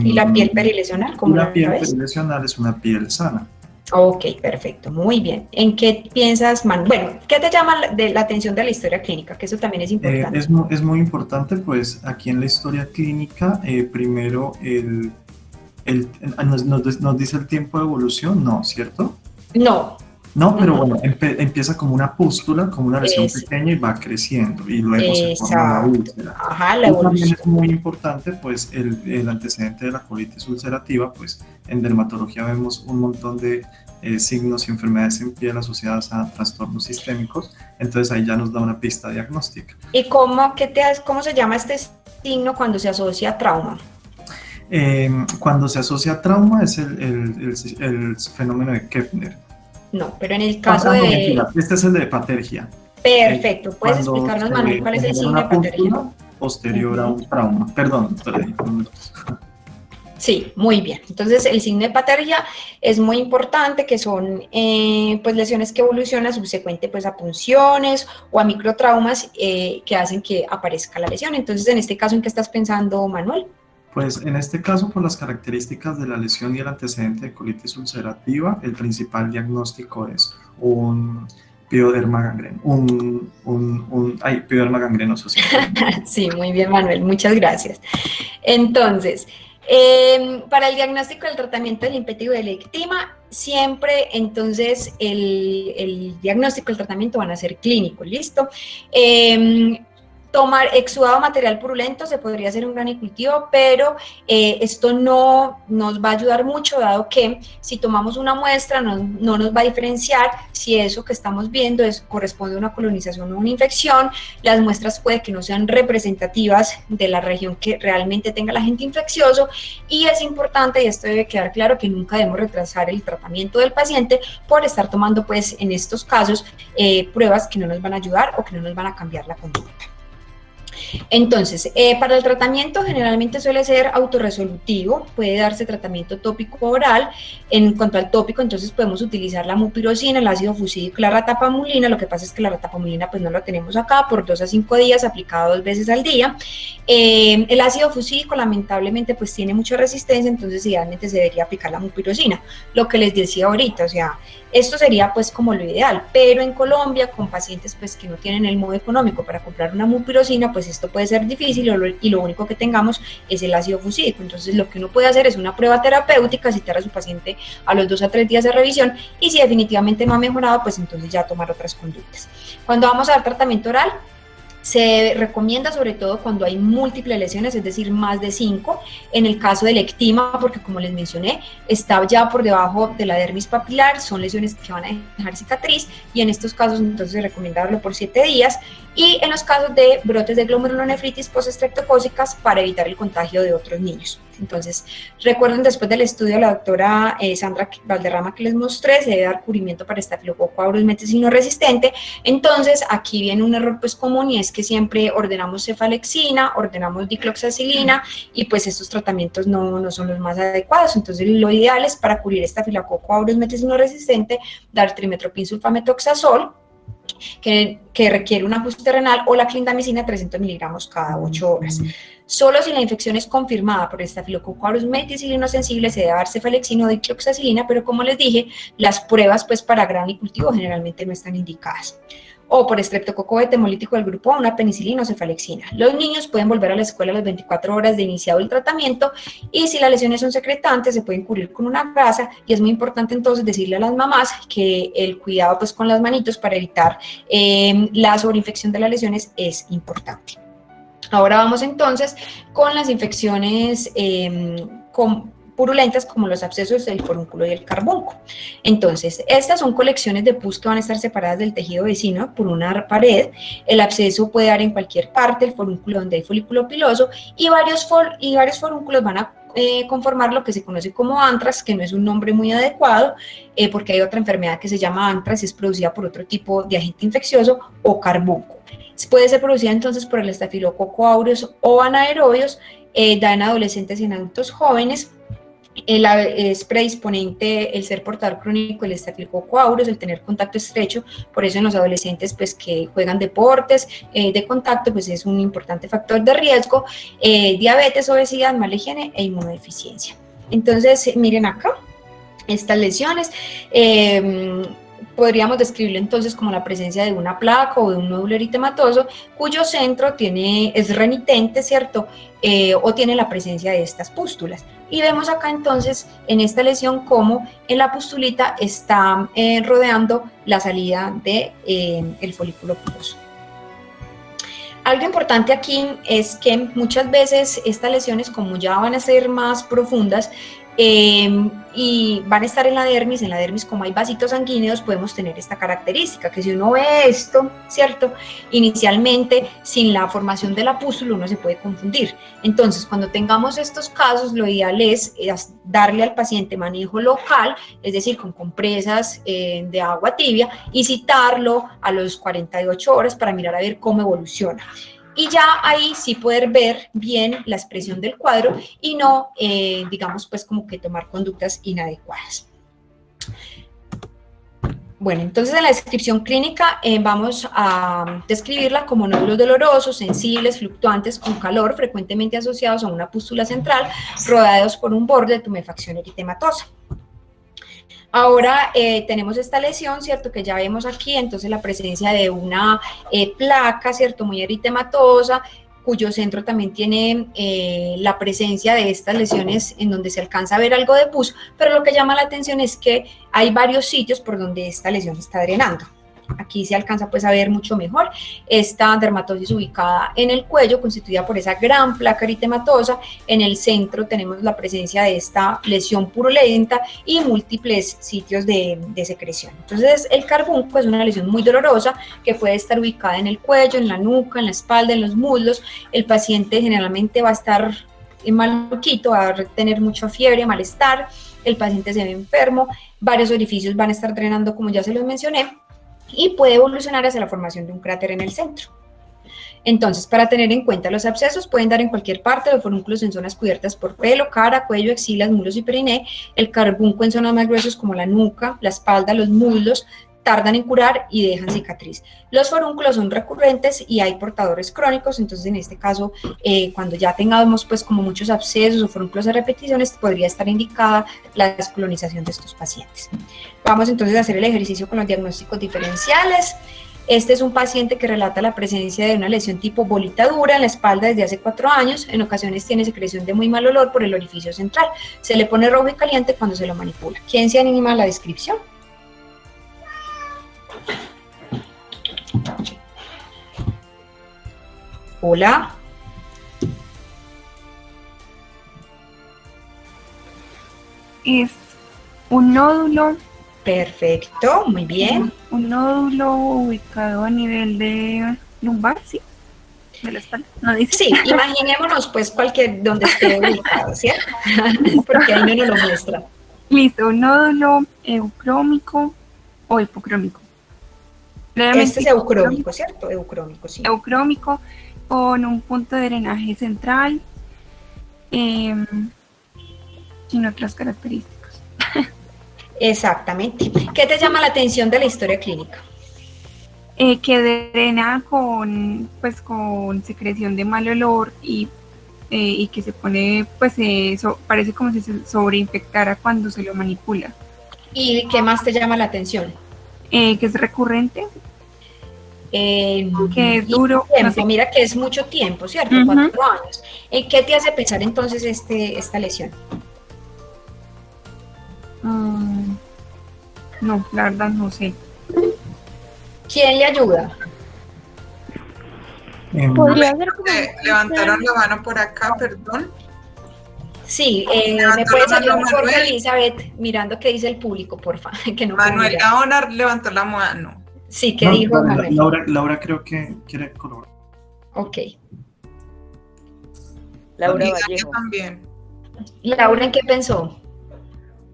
¿Y la piel perilesional? ¿Cómo la piel perilesional es una piel sana. Ok, perfecto, muy bien. ¿En qué piensas, Manu? Bueno, ¿qué te llama la atención de la historia clínica? Que eso también es importante. Es muy importante, pues, aquí en la historia clínica, primero nos dice el tiempo de evolución, ¿no? ¿Cierto? No. No, pero bueno, empieza como una pústula, como una lesión pequeña y va creciendo y luego se forma la úlcera. Ajá, la evolución. También es muy importante, pues, el antecedente de la colitis ulcerativa, pues, en dermatología vemos un montón de signos y enfermedades en piel asociadas a trastornos sistémicos, entonces ahí ya nos da una pista diagnóstica. ¿Y cómo se llama este signo cuando se asocia a trauma? Cuando se asocia a trauma es el fenómeno de Kepner. No, pero en el caso de... Este es el de patergia. Perfecto, ¿puedes explicarnos, Manuel, cuál es el signo de patergia? Posterior a un trauma, perdón. Sí, muy bien. Entonces, el signo de patergia es muy importante, que son pues lesiones que evolucionan subsecuente pues a punciones o a microtraumas que hacen que aparezca la lesión. Entonces, en este caso, ¿en qué estás pensando, Manuel? Pues en este caso, por las características de la lesión y el antecedente de colitis ulcerativa, el principal diagnóstico es un pioderma gangrenoso. Pioderma gangrenoso. Sí. Sí, muy bien, Manuel, muchas gracias. Entonces, para el diagnóstico del tratamiento del impétigo del ectima, siempre entonces el diagnóstico y el tratamiento van a ser clínicos, ¿listo? Tomar exudado material purulento se podría hacer un granicultivo, pero esto no nos va a ayudar mucho, dado que si tomamos una muestra no nos va a diferenciar si eso que estamos viendo corresponde a una colonización o una infección. Las muestras puede que no sean representativas de la región que realmente tenga el agente infeccioso, y es importante, y esto debe quedar claro, que nunca debemos retrasar el tratamiento del paciente por estar tomando, pues, en estos casos, pruebas que no nos van a ayudar o que no nos van a cambiar la conducta. Entonces, para el tratamiento generalmente suele ser autorresolutivo, puede darse tratamiento tópico oral. En cuanto al tópico, entonces podemos utilizar la mupirocina, el ácido fucídico y la ratapamulina. Lo que pasa es que la ratapamulina pues no la tenemos acá, por 2 a 5 días, aplicado 2 veces al día. El ácido fucídico lamentablemente pues tiene mucha resistencia, entonces idealmente se debería aplicar la mupirocina, lo que les decía ahorita, o sea, esto sería pues como lo ideal, pero en Colombia con pacientes pues que no tienen el modo económico para comprar una mupirocina, pues esto puede ser difícil y lo único que tengamos es el ácido fucídico. Entonces lo que uno puede hacer es una prueba terapéutica, citar a su paciente a los 2 a 3 días de revisión y si definitivamente no ha mejorado, pues entonces ya tomar otras conductas. Cuando vamos a dar tratamiento oral, se recomienda sobre todo cuando hay múltiples lesiones, es decir, más de 5. En el caso del ectima, porque como les mencioné, está ya por debajo de la dermis papilar, son lesiones que van a dejar cicatriz y en estos casos entonces se recomienda darlo por 7 días. Y en los casos de brotes de glomerulonefritis postestreptocócicas para evitar el contagio de otros niños. Entonces, recuerden, después del estudio de la doctora Sandra Valderrama que les mostré, se debe dar cubrimiento para estafilococo aureus meticilino resistente. Entonces, aquí viene un error pues común y es que siempre ordenamos cefalexina, ordenamos dicloxacilina y pues estos tratamientos no son los más adecuados. Entonces, lo ideal es para cubrir estafilococo aureus meticilino resistente, dar trimestoprim sulfamethoxazol, que requiere un ajuste renal, o la clindamicina 300 miligramos cada 8 horas. Solo si la infección es confirmada por estafilococo aureus meticilino sensible se debe dar cefalexina o dicloxacilina, pero como les dije, las pruebas pues para grano y cultivo generalmente no están indicadas. O por estreptococo hemolítico del grupo A, una penicilina o cefalexina. Los niños pueden volver a la escuela a las 24 horas de iniciado el tratamiento y si las lesiones son secretantes se pueden cubrir con una gasa y es muy importante entonces decirle a las mamás que el cuidado pues con las manitos para evitar la sobreinfección de las lesiones es importante. Ahora vamos entonces con las infecciones purulentas como los abscesos del forúnculo y el carbunco. Entonces, estas son colecciones de pus que van a estar separadas del tejido vecino por una pared. El absceso puede dar en cualquier parte, el forúnculo donde hay folículo piloso y varios forúnculos van a conformar lo que se conoce como antrax, que no es un nombre muy adecuado, porque hay otra enfermedad que se llama antrax, es producida por otro tipo de agente infeccioso, o carbunco. Puede ser producida entonces por el estafilococo aureus o anaerobios, da en adolescentes y en adultos jóvenes. Es predisponente el ser portador crónico del estafilococo aureus, el tener contacto estrecho, por eso en los adolescentes pues que juegan deportes de contacto pues es un importante factor de riesgo, diabetes, obesidad, mala higiene e inmunodeficiencia. Entonces miren acá estas lesiones, podríamos describirlo entonces como la presencia de una placa o de un nódulo eritematoso cuyo centro es remitente, ¿cierto? O tiene la presencia de estas pústulas. Y vemos acá entonces en esta lesión cómo en la pustulita está rodeando la salida del folículo piloso. Algo importante aquí es que muchas veces estas lesiones, como ya van a ser más profundas, y van a estar en la dermis como hay vasitos sanguíneos podemos tener esta característica, que si uno ve esto, ¿cierto? Inicialmente sin la formación de la pústula uno se puede confundir. Entonces cuando tengamos estos casos lo ideal es darle al paciente manejo local, es decir, con compresas de agua tibia y citarlo a los 48 horas para mirar a ver cómo evoluciona. Y ya ahí sí poder ver bien la expresión del cuadro y no, digamos, pues como que tomar conductas inadecuadas. Bueno, entonces en la descripción clínica vamos a describirla como nódulos dolorosos, sensibles, fluctuantes, con calor, frecuentemente asociados a una pústula central, rodeados por un borde de tumefacción eritematosa. Ahora tenemos esta lesión, ¿cierto? Que ya vemos aquí, entonces la presencia de una placa, ¿cierto? Muy eritematosa, cuyo centro también tiene la presencia de estas lesiones en donde se alcanza a ver algo de pus, pero lo que llama la atención es que hay varios sitios por donde esta lesión está drenando. Aquí se alcanza pues a ver mucho mejor esta dermatosis ubicada en el cuello, constituida por esa gran placa eritematosa. En el centro tenemos la presencia de esta lesión purulenta y múltiples sitios de secreción. Entonces el carbunco es una lesión muy dolorosa que puede estar ubicada en el cuello, en la nuca, en la espalda, en los muslos. El paciente generalmente va a estar maluquito, va a tener mucha fiebre, malestar, el paciente se ve enfermo, varios orificios van a estar drenando como ya se los mencioné, y puede evolucionar hacia la formación de un cráter en el centro. Entonces, para tener en cuenta, los abscesos pueden dar en cualquier parte, los forúnculos en zonas cubiertas por pelo, cara, cuello, axilas, muslos y periné, el carbunco en zonas más gruesas como la nuca, la espalda, los muslos, tardan en curar y dejan cicatriz. Los forúnculos son recurrentes y hay portadores crónicos, entonces en este caso, cuando ya tengamos pues como muchos abscesos o forúnculos a repeticiones, podría estar indicada la descolonización de estos pacientes. Vamos entonces a hacer el ejercicio con los diagnósticos diferenciales. Este es un paciente que relata la presencia de una lesión tipo bolita dura en la espalda desde hace 4 años, en ocasiones tiene secreción de muy mal olor por el orificio central, se le pone rojo y caliente cuando se lo manipula. ¿Quién se anima a la descripción? Hola. Es un nódulo. Perfecto, muy bien. Un nódulo ubicado a nivel de lumbar, ¿sí? De la espalda, ¿no dice? Sí, imaginémonos pues cualquier, donde esté ubicado, ¿cierto? Porque ahí no nos lo muestra. Listo, un nódulo eucrómico o hipocrómico. Este es eucrómico, ¿cierto? Eucrómico, sí. Eucrómico con un punto de drenaje central, sin otras características. Exactamente. ¿Qué te llama la atención de la historia clínica? Que drena con secreción de mal olor y que se pone, pues parece como si se sobreinfectara cuando se lo manipula. ¿Y qué más te llama la atención? Que es recurrente. Que es duro. Tiempo, no sé. mira que es mucho tiempo, ¿cierto? 4 años. ¿Qué te hace pensar entonces esta lesión? No, la verdad no sé. ¿Quién le ayuda? Podría ser como... Levantaron la mano por acá, perdón. Sí, ¿me puedes ayudar, por favor, Elizabeth, mirando qué dice el público, porfa? Que no Manuel Gaona levantó la mano. Sí, ¿qué dijo Manuel? Laura creo que quiere colaborar. Ok. Laura Vallejo. También. Laura, ¿en qué pensó?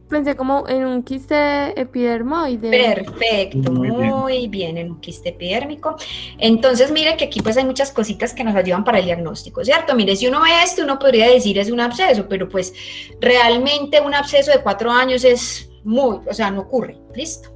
Pensé como en un quiste epidermoide. Perfecto, muy bien, en un quiste epidérmico. Entonces, mire que aquí pues hay muchas cositas que nos ayudan para el diagnóstico, ¿cierto? Mire, si uno ve esto, uno podría decir es un absceso, pero pues realmente un absceso de 4 años es no ocurre, ¿listo?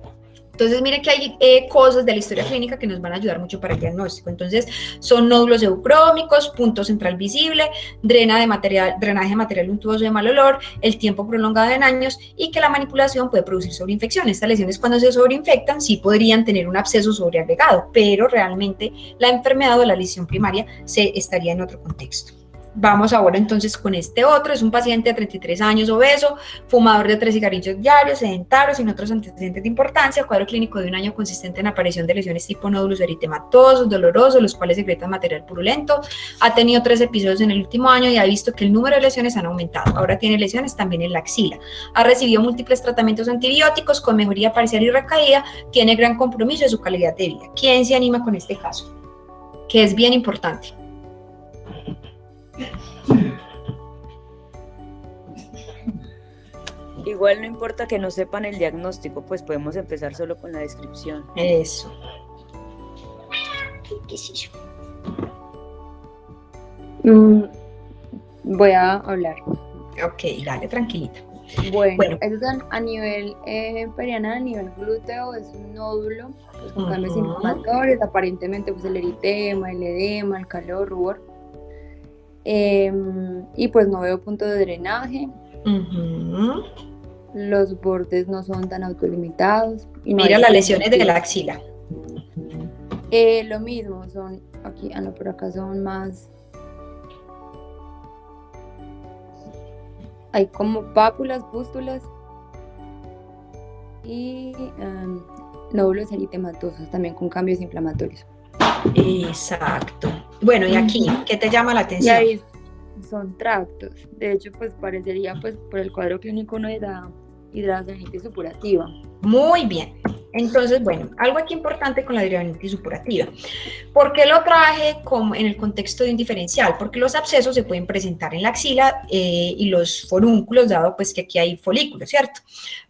Entonces, mire que hay cosas de la historia clínica que nos van a ayudar mucho para el diagnóstico. Entonces, son nódulos eucrómicos, punto central visible, drenaje de material untuoso de mal olor, el tiempo prolongado en años y que la manipulación puede producir sobreinfección. Estas lesiones, cuando se sobreinfectan, sí podrían tener un absceso sobreagregado, pero realmente la enfermedad o la lesión primaria estaría en otro contexto. Vamos ahora entonces con este otro, es un paciente de 33 años, obeso, fumador de 3 cigarrillos diarios, sedentario, sin otros antecedentes de importancia, cuadro clínico de 1 año consistente en aparición de lesiones tipo nódulos eritematosos, dolorosos, los cuales secretan material purulento, ha tenido 3 episodios en el último año y ha visto que el número de lesiones han aumentado, ahora tiene lesiones también en la axila, ha recibido múltiples tratamientos antibióticos con mejoría parcial y recaída, tiene gran compromiso de su calidad de vida. ¿Quién se anima con este caso? Que es bien importante. Igual no importa que no sepan el diagnóstico, pues podemos empezar solo con la descripción. Eso. Voy a hablar. Ok, dale, tranquilita. Bueno. Eso es a nivel perianal, a nivel glúteo, es un nódulo pues, con cambios inflamatorios, aparentemente pues el eritema, el edema, el calor, rubor. Y pues no veo punto de drenaje. Los bordes no son tan autolimitados. Y mira las lesiones de la axila. Lo mismo, son aquí, por acá son más. Hay como pápulas, pústulas y nódulos eritematosos también con cambios inflamatorios. Exacto. Bueno, y aquí, ¿qué te llama la atención? Y ahí son tractos. De hecho, pues parecería, pues por el cuadro clínico, una hidradenitis supurativa. Muy bien. Entonces, bueno, algo aquí importante con la adriaminitis supurativa. ¿Por qué lo traje como en el contexto de un diferencial? Porque los abscesos se pueden presentar en la axila y los forúnculos, dado pues que aquí hay folículos, ¿cierto?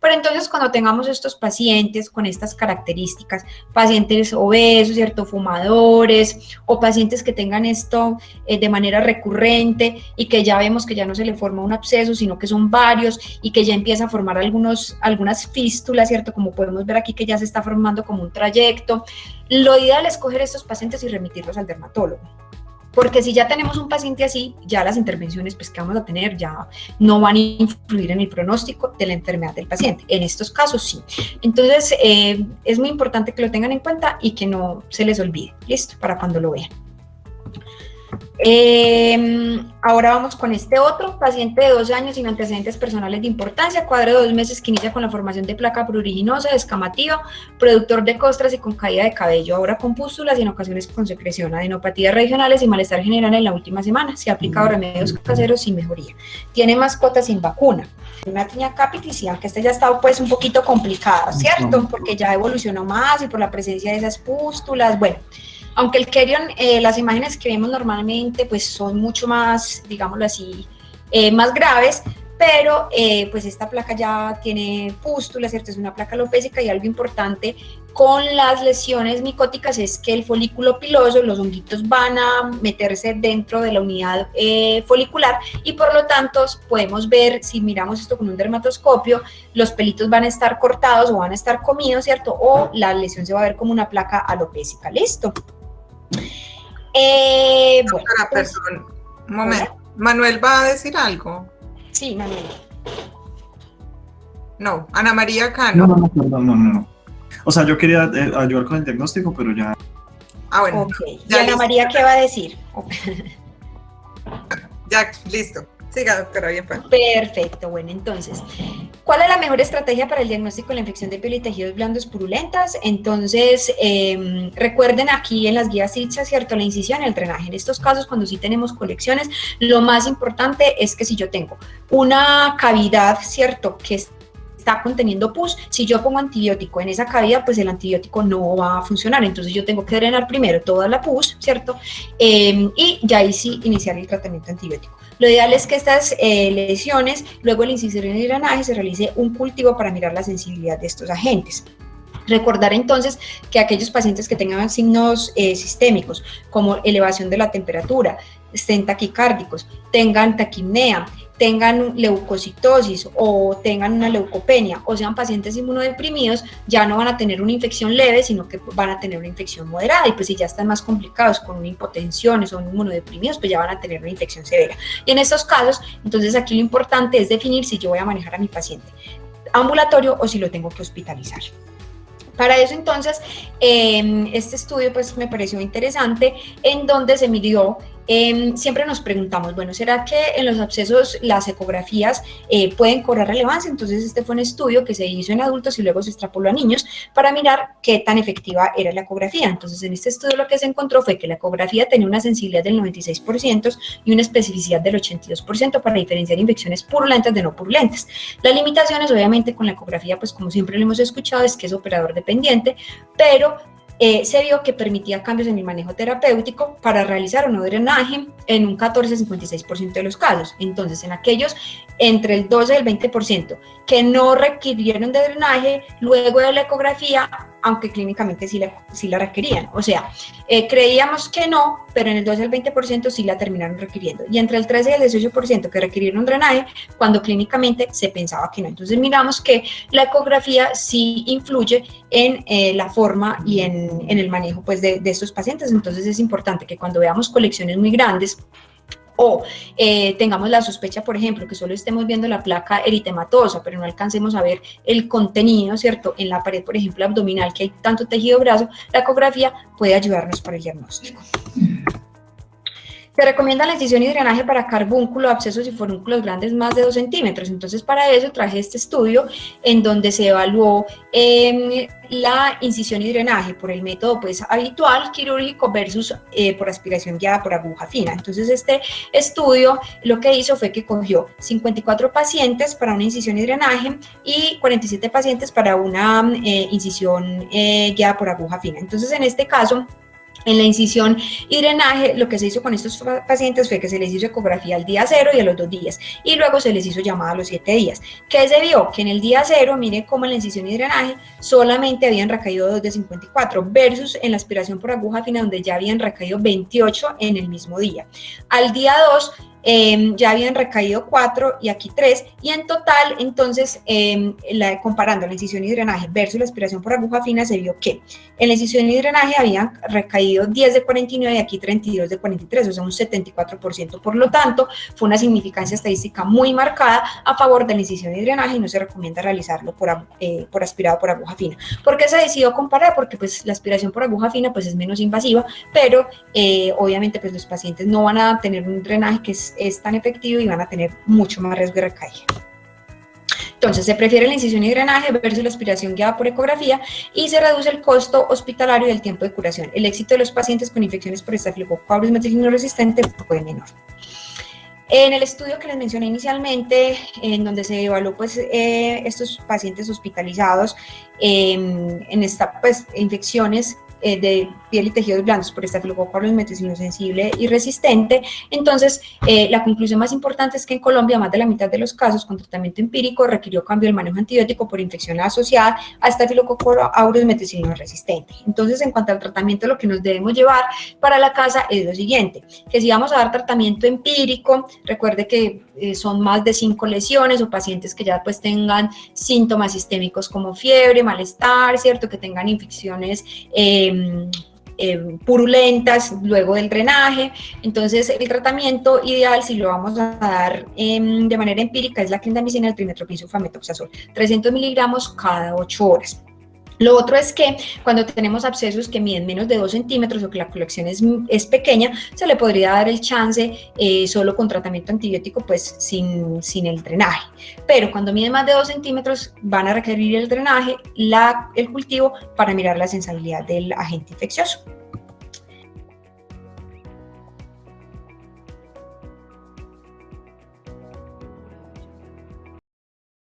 Pero entonces cuando tengamos estos pacientes con estas características, pacientes obesos, ¿cierto? Fumadores o pacientes que tengan esto de manera recurrente y que ya vemos que ya no se le forma un absceso, sino que son varios y que ya empieza a formar algunas fístulas, ¿cierto? Como podemos ver aquí que ya se está formando como un trayecto. Lo ideal es coger estos pacientes y remitirlos al dermatólogo. Porque si ya tenemos un paciente así, ya las intervenciones pues, que vamos a tener ya no van a influir en el pronóstico de la enfermedad del paciente. En estos casos sí. Entonces es muy importante que lo tengan en cuenta y que no se les olvide. ¿Listo? Para cuando lo vean. Ahora vamos con este otro paciente de 12 años sin antecedentes personales de importancia, cuadro de 2 meses que inicia con la formación de placa pruriginosa, descamativa, productor de costras y con caída de cabello, ahora con pústulas y en ocasiones con secreción, adenopatías regionales y malestar general en la última semana. Se ha aplicado remedios caseros sin mejoría. Tiene mascota sin vacuna. Una tinea capitis, aunque esta ya ha estado pues un poquito complicada, ¿cierto? Porque ya evolucionó más y por la presencia de esas pústulas, bueno. Aunque el Kerion, las imágenes que vemos normalmente pues son mucho más, digámoslo así, más graves, pero pues esta placa ya tiene pústulas, ¿cierto? Es una placa alopécica y algo importante con las lesiones micóticas es que el folículo piloso, los honguitos van a meterse dentro de la unidad folicular y por lo tanto podemos ver, si miramos esto con un dermatoscopio, los pelitos van a estar cortados o van a estar comidos, ¿cierto? O la lesión se va a ver como una placa alopécica, ¿listo? Bueno, perdón, un momento. ¿Hola? ¿Manuel va a decir algo? Sí, Manuel. No, Ana María Cano. No. O sea, yo quería ayudar con el diagnóstico, pero ya... Ah, bueno. Okay. ¿Y Ana María qué va a decir? Ya, listo. Siga, doctora, bien. Perfecto, bueno, entonces, ¿cuál es la mejor estrategia para el diagnóstico de la infección de piel y tejidos blandos purulentas? Entonces, recuerden aquí en las guías ITSA, ¿cierto? La incisión y el drenaje. En estos casos, cuando sí tenemos colecciones, lo más importante es que si yo tengo una cavidad, ¿cierto? Que está conteniendo pus, si yo pongo antibiótico en esa cavidad, pues el antibiótico no va a funcionar, entonces yo tengo que drenar primero toda la pus, ¿cierto? Y ya ahí sí iniciar el tratamiento antibiótico. Lo ideal es que estas lesiones, luego el incisión y el drenaje, se realice un cultivo para mirar la sensibilidad de estos agentes. Recordar entonces que aquellos pacientes que tengan signos sistémicos, como elevación de la temperatura, estén taquicárdicos, tengan taquipnea, tengan leucocitosis o tengan una leucopenia o sean pacientes inmunodeprimidos, ya no van a tener una infección leve, sino que van a tener una infección moderada y pues si ya están más complicados con una hipotensión o son inmunodeprimidos, pues ya van a tener una infección severa. Y en estos casos, entonces aquí lo importante es definir si yo voy a manejar a mi paciente ambulatorio o si lo tengo que hospitalizar. Para eso entonces, este estudio pues me pareció interesante en donde se midió, siempre nos preguntamos, bueno, ¿será que en los abscesos las ecografías pueden cobrar relevancia? Entonces este fue un estudio que se hizo en adultos y luego se extrapoló a niños para mirar qué tan efectiva era la ecografía. Entonces en este estudio lo que se encontró fue que la ecografía tenía una sensibilidad del 96% y una especificidad del 82% para diferenciar infecciones purulentas de no purulentas. Las limitaciones obviamente con la ecografía, pues como siempre lo hemos escuchado, es que es operador dependiente, pero se vio que permitía cambios en el manejo terapéutico para realizar un drenaje en un 14-56% de los casos. Entonces, en aquellos entre el 12 y el 20% que no requirieron de drenaje, luego de la ecografía, aunque clínicamente sí la requerían. O sea, creíamos que no, pero en el 12 al 20% sí la terminaron requiriendo. Y entre el 13 y el 18% que requirieron drenaje, cuando clínicamente se pensaba que no. Entonces miramos que la ecografía sí influye en la forma y en el manejo pues, de estos pacientes. Entonces es importante que cuando veamos colecciones muy grandes, o tengamos la sospecha, por ejemplo, que solo estemos viendo la placa eritematosa, pero no alcancemos a ver el contenido, ¿cierto? En la pared, por ejemplo, abdominal, que hay tanto tejido graso, la ecografía puede ayudarnos para el diagnóstico. Se recomienda la incisión y drenaje para carbúnculo, abscesos y forúnculos grandes más de 2 centímetros. Entonces, para eso traje este estudio en donde se evaluó la incisión y drenaje por el método pues, habitual quirúrgico versus por aspiración guiada por aguja fina. Entonces, este estudio lo que hizo fue que cogió 54 pacientes para una incisión y drenaje y 47 pacientes para una incisión guiada por aguja fina. Entonces, en este caso, en la incisión y drenaje, lo que se hizo con estos pacientes fue que se les hizo ecografía al día 0 y a los 2 días, y luego se les hizo llamada a los 7 días. ¿Qué se vio? Que en el día 0, mire cómo en la incisión y drenaje solamente habían recaído 2 de 54, versus en la aspiración por aguja fina, donde ya habían recaído 28 en el mismo día. Al día 2, ya habían recaído 4 y aquí 3, y en total, entonces, comparando la incisión y drenaje versus la aspiración por aguja fina, se vio que en la incisión y drenaje habían recaído 10 de 49 y aquí 32 de 43, o sea, un 74%. Por lo tanto, fue una significancia estadística muy marcada a favor de la incisión y drenaje, y no se recomienda realizarlo por aspirado por aguja fina. ¿Por qué se decidió comparar? Porque pues, la aspiración por aguja fina pues, es menos invasiva, pero obviamente pues, los pacientes no van a tener un drenaje que es tan efectivo y van a tener mucho más riesgo de recaída. Entonces, se prefiere la incisión y drenaje versus la aspiración guiada por ecografía y se reduce el costo hospitalario y el tiempo de curación. El éxito de los pacientes con infecciones por Staphylococcus aureus meticillin resistente fue menor. En el estudio que les mencioné inicialmente, en donde se evaluó pues, estos pacientes hospitalizados en esta, pues, infecciones de piel y tejidos blandos por Staphylococcus aureus meticillin sensible y resistente. Entonces, la conclusión más importante es que en Colombia más de la mitad de los casos con tratamiento empírico requirió cambio del manejo antibiótico por infección asociada a Staphylococcus aureus meticillin resistente. Entonces, en cuanto al tratamiento, lo que nos debemos llevar para la casa es lo siguiente, que si vamos a dar tratamiento empírico, recuerde que son más de 5 lesiones o pacientes que ya pues tengan síntomas sistémicos como fiebre, malestar, ¿cierto? Que tengan infecciones purulentas luego del drenaje. Entonces, el tratamiento ideal, si lo vamos a dar de manera empírica, es la clindamicina, el trimethoprim sulfametoxazol, 300 miligramos cada 8 horas. Lo otro es que cuando tenemos abscesos que miden menos de 2 centímetros o que la colección es pequeña, se le podría dar el chance solo con tratamiento antibiótico, pues sin el drenaje. Pero cuando miden más de 2 centímetros, van a requerir el drenaje, el cultivo, para mirar la sensibilidad del agente infeccioso.